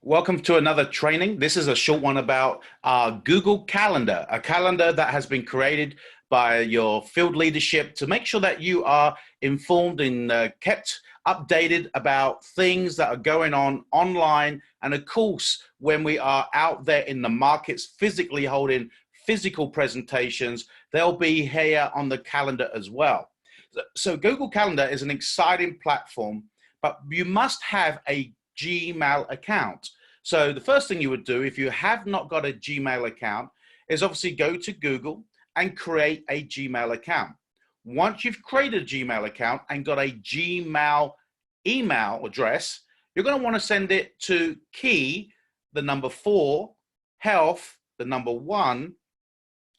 Welcome to another training. This is a short one about Google Calendar, a calendar that has been created by your field leadership to make sure that you are informed and kept updated about things that are going on online. And of course, when we are out there in the markets physically holding physical presentations, they'll be here on the calendar as well. So Google Calendar is an exciting platform, but you must have a Gmail account. So the first thing you would do if you have not got a Gmail account is obviously go to Google and create a Gmail account. Once you've created a Gmail account and got a Gmail email address, you're going to want to send it to key, the number 4, health, the number 1,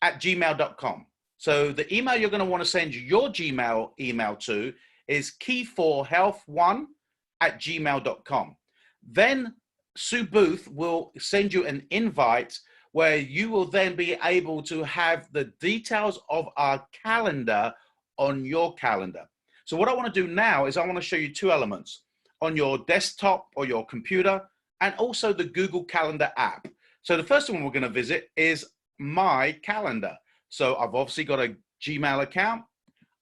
at gmail.com. So the email you're going to want to send your Gmail email to is key4health1 at gmail.com. Then Sue Booth will send you an invite where you will then be able to have the details of our calendar on your calendar. So what I want to do now is I want to show you two elements on your desktop or your computer and also the Google Calendar app. So the first one we're going to visit is my calendar. So I've obviously got a Gmail account.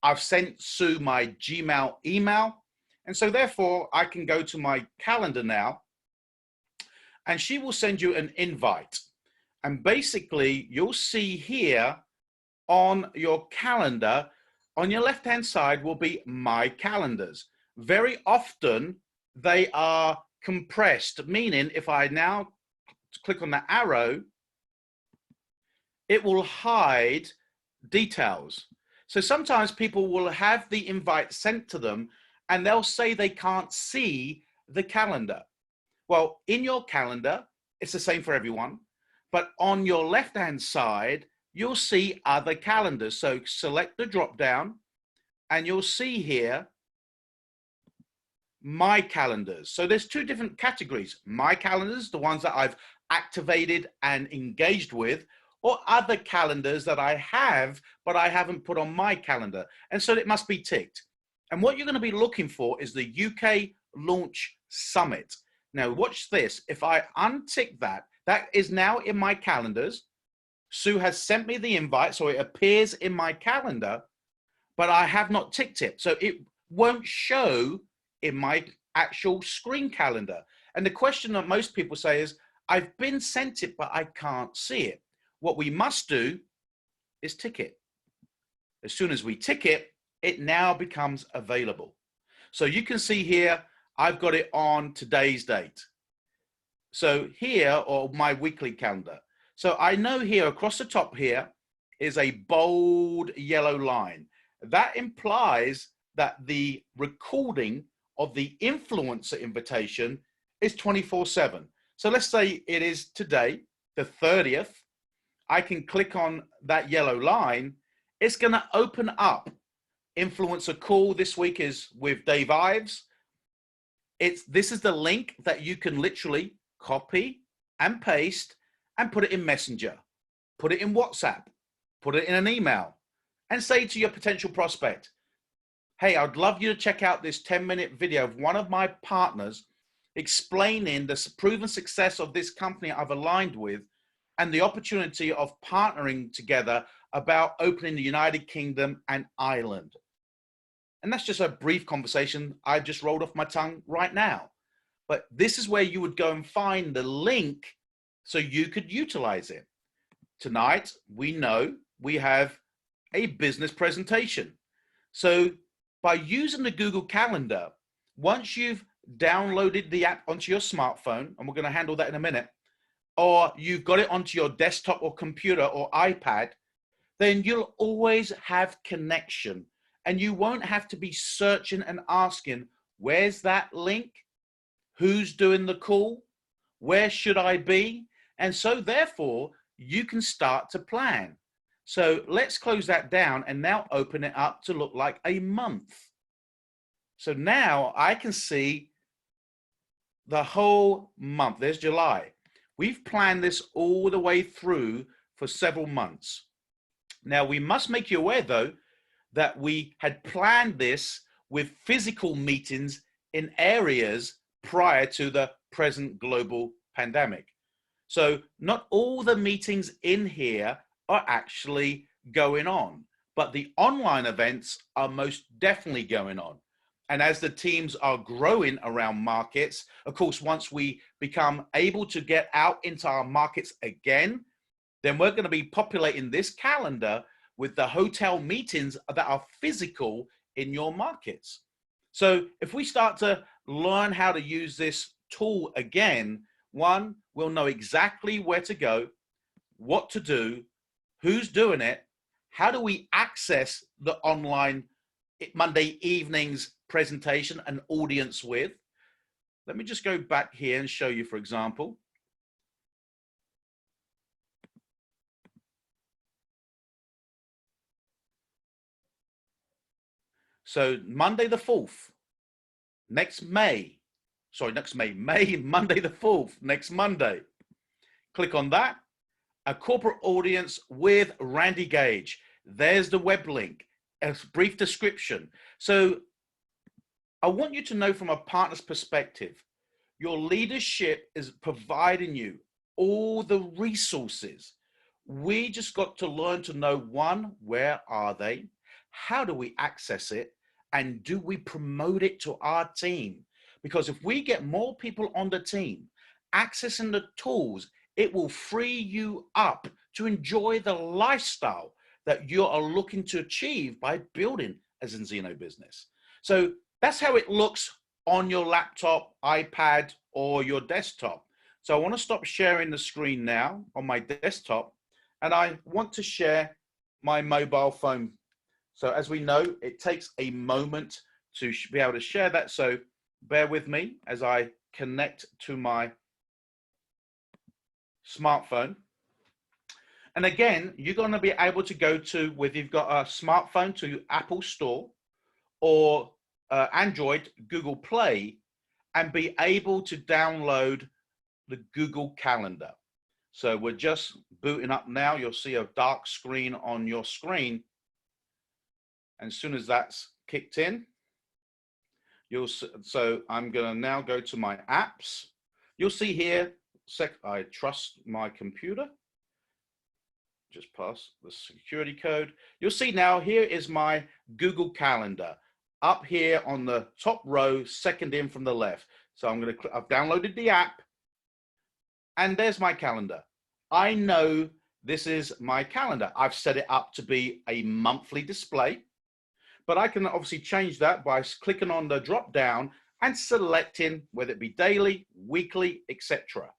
I've sent Sue my Gmail email. And so therefore I can go to my calendar now and she will send you an invite. And basically you'll see here on your calendar, on your left-hand side will be my calendars. Very often they are compressed, meaning if I now click on the arrow, it will hide details. So sometimes people will have the invite sent to them and they'll say they can't see the calendar. Well, in your calendar, it's the same for everyone, but on your left-hand side, you'll see other calendars. So select the drop down and you'll see here, my calendars. So there's two different categories. My calendars, the ones that I've activated and engaged with, or other calendars that I have, but I haven't put on my calendar. And so it must be ticked. And what you're going to be looking for is the UK Launch Summit. Now watch this. If I untick that, that is now in my calendars. Sue has sent me the invite, so it appears in my calendar, but I have not ticked it. So it won't show in my actual screen calendar. And the question that most people say is, I've been sent it, but I can't see it. What we must do is tick it. As soon as we tick it, it now becomes available. So you can see here, I've got it on today's date. So here, or my weekly calendar. So I know here across the top here is a bold yellow line. That implies that the recording of the influencer invitation is 24/7. So let's say it is today, the 30th. I can click on that yellow line. It's going to open up influencer call. This week is with Dave Ives. This is the link that you can literally copy and paste and put it in Messenger, put it in WhatsApp, put it in an email, and say to your potential prospect, hey, I'd love you to check out this 10-minute video of one of my partners explaining the proven success of this company I've aligned with and the opportunity of partnering together about opening the United Kingdom and Ireland. And that's just a brief conversation I just rolled off my tongue right now. But this is where you would go and find the link so you could utilize it. Tonight, we know we have a business presentation. So by using the Google Calendar, once you've downloaded the app onto your smartphone, and we're going to handle that in a minute, or you've got it onto your desktop or computer or iPad, then you'll always have connection and you won't have to be searching and asking, where's that link? Who's doing the call? Where should I be? And so therefore you can start to plan. So let's close that down and now open it up to look like a month. So now I can see the whole month. There's July. We've planned this all the way through for several months. Now we must make you aware though, that we had planned this with physical meetings in areas prior to the present global pandemic. So not all the meetings in here are actually going on, but the online events are most definitely going on. And as the teams are growing around markets, of course, once we become able to get out into our markets again, then we're going to be populating this calendar with the hotel meetings that are physical in your markets. So if we start to learn how to use this tool again, one, we'll know exactly where to go, what to do, who's doing it, how do we access the online Monday evenings presentation and audience with. Let me just go back here and show you, for example. So Monday the 4th, Monday the 4th, next Monday. Click on that. A corporate audience with Randy Gage. There's the web link, a brief description. So I want you to know from a partner's perspective, your leadership is providing you all the resources. We just got to learn to know, one, where are they? How do we access it? And do we promote it to our team? Because if we get more people on the team accessing the tools, it will free you up to enjoy the lifestyle that you are looking to achieve by building a Zinzino business. So that's how it looks on your laptop, iPad, or your desktop. So I want to stop sharing the screen now on my desktop, and I want to share my mobile phone. So as we know, it takes a moment to be able to share that. So bear with me as I connect to my smartphone. And again, you're going to be able to go to, whether you've got a smartphone, to Apple Store or Android, Google Play, and be able to download the Google Calendar. So we're just booting up now. You'll see a dark screen on your screen. And as soon as that's kicked in, so I'm going to now go to my apps. You'll see here, I trust my computer. Just pass the security code. You'll see now here is my Google Calendar up here on the top row, second in from the left. So I've downloaded the app and there's my calendar. I know this is my calendar. I've set it up to be a monthly display, but I can obviously change that by clicking on the drop down and selecting whether it be daily, weekly, etc.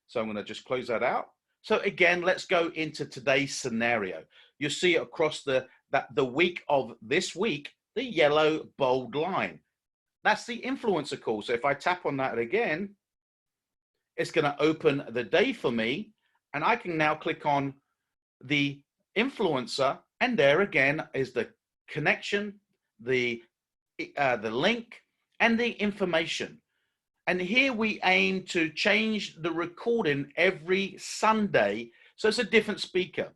So I'm going to just close that out. So again, let's go into today's scenario. You see across the week of this week, the yellow bold line. That's the influencer call. So if I tap on that again, it's going to open the day for me. And I can now click on the influencer. And there again is the connection, the link, and the information. And here we aim to change the recording every Sunday. So it's a different speaker.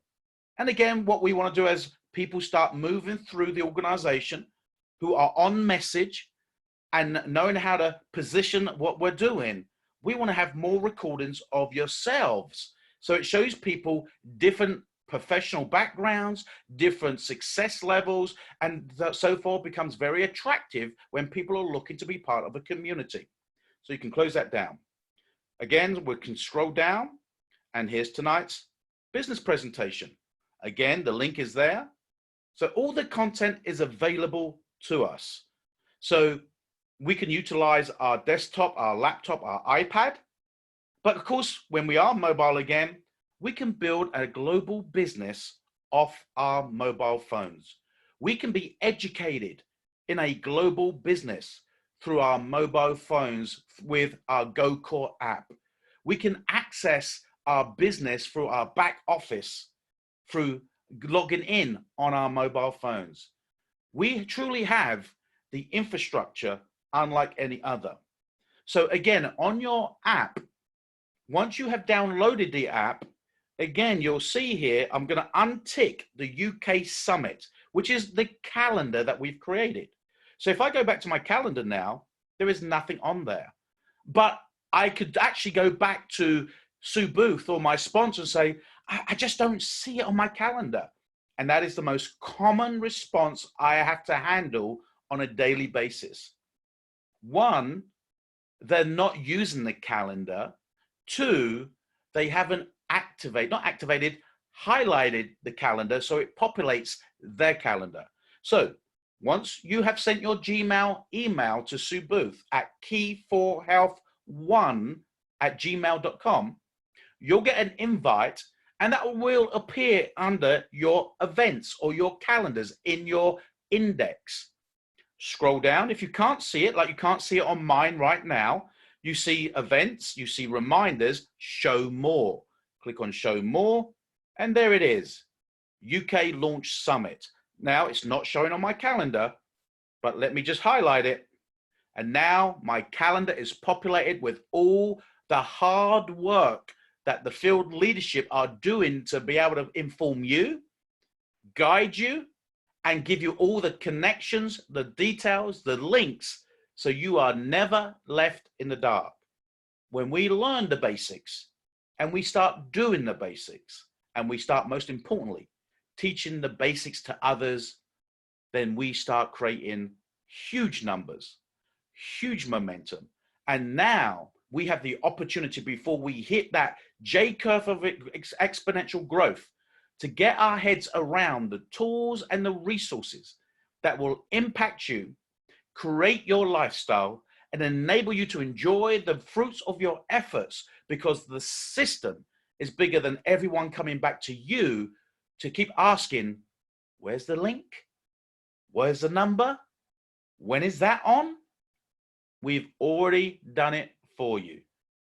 And again, what we want to do as people start moving through the organization who are on message and knowing how to position what we're doing, we want to have more recordings of yourselves. So it shows people different professional backgrounds, different success levels, and so forth becomes very attractive when people are looking to be part of a community. So you can close that down. Again, we can scroll down and here's tonight's business presentation. Again, the link is there. So all the content is available to us. So we can utilize our desktop, our laptop, our iPad. But of course, when we are mobile again, we can build a global business off our mobile phones. We can be educated in a global business through our mobile phones with our GoCore app. We can access our business through our back office through logging in on our mobile phones. We truly have the infrastructure unlike any other. So again, on your app, once you have downloaded the app, again, you'll see here, I'm going to untick the UK Summit, which is the calendar that we've created. So if I go back to my calendar now, there is nothing on there. But I could actually go back to Sue Booth or my sponsor and say, I just don't see it on my calendar. And that is the most common response I have to handle on a daily basis. One, they're not using the calendar. Two, they haven't highlighted the calendar so it populates their calendar. So once you have sent your Gmail email to Sue Booth at key4health1@gmail.com, you'll get an invite, and that will appear under your events or your calendars in your index. Scroll down. If you can't see it, like you can't see it on mine right now, you see events, you see reminders, show more. Click on show more, and there it is, UK Launch Summit. Now it's not showing on my calendar, but let me just highlight it. And now my calendar is populated with all the hard work that the field leadership are doing to be able to inform you, guide you, and give you all the connections, the details, the links, so you are never left in the dark. When we learn the basics and we start doing the basics, and we start, most importantly, teaching the basics to others, then we start creating huge numbers, huge momentum. And now we have the opportunity, before we hit that J curve of exponential growth, to get our heads around the tools and the resources that will impact you, create your lifestyle, and enable you to enjoy the fruits of your efforts, because the system is bigger than everyone coming back to you to keep asking, where's the link? Where's the number? When is that on? We've already done it for you.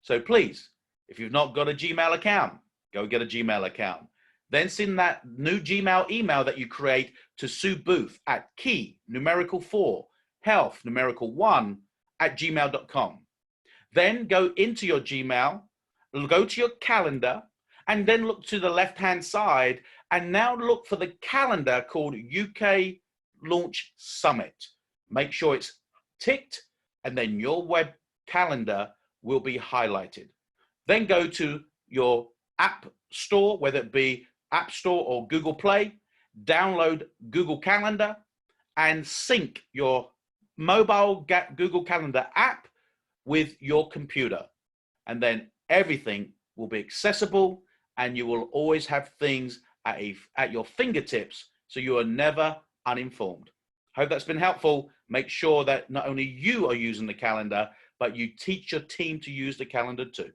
So please, if you've not got a Gmail account, go get a Gmail account. Then send that new Gmail email that you create to Sue Booth at key4health1@gmail.com. Then go into your Gmail, go to your calendar, and then look to the left-hand side, and now look for the calendar called UK Launch Summit. Make sure it's ticked, and then your web calendar will be highlighted. Then go to your app store, whether it be App Store or Google Play, download Google Calendar, and sync your mobile Google Calendar app with your computer. And then everything will be accessible, and you will always have things at your fingertips, so you are never uninformed. Hope that's been helpful. Make sure that not only you are using the calendar, but you teach your team to use the calendar too.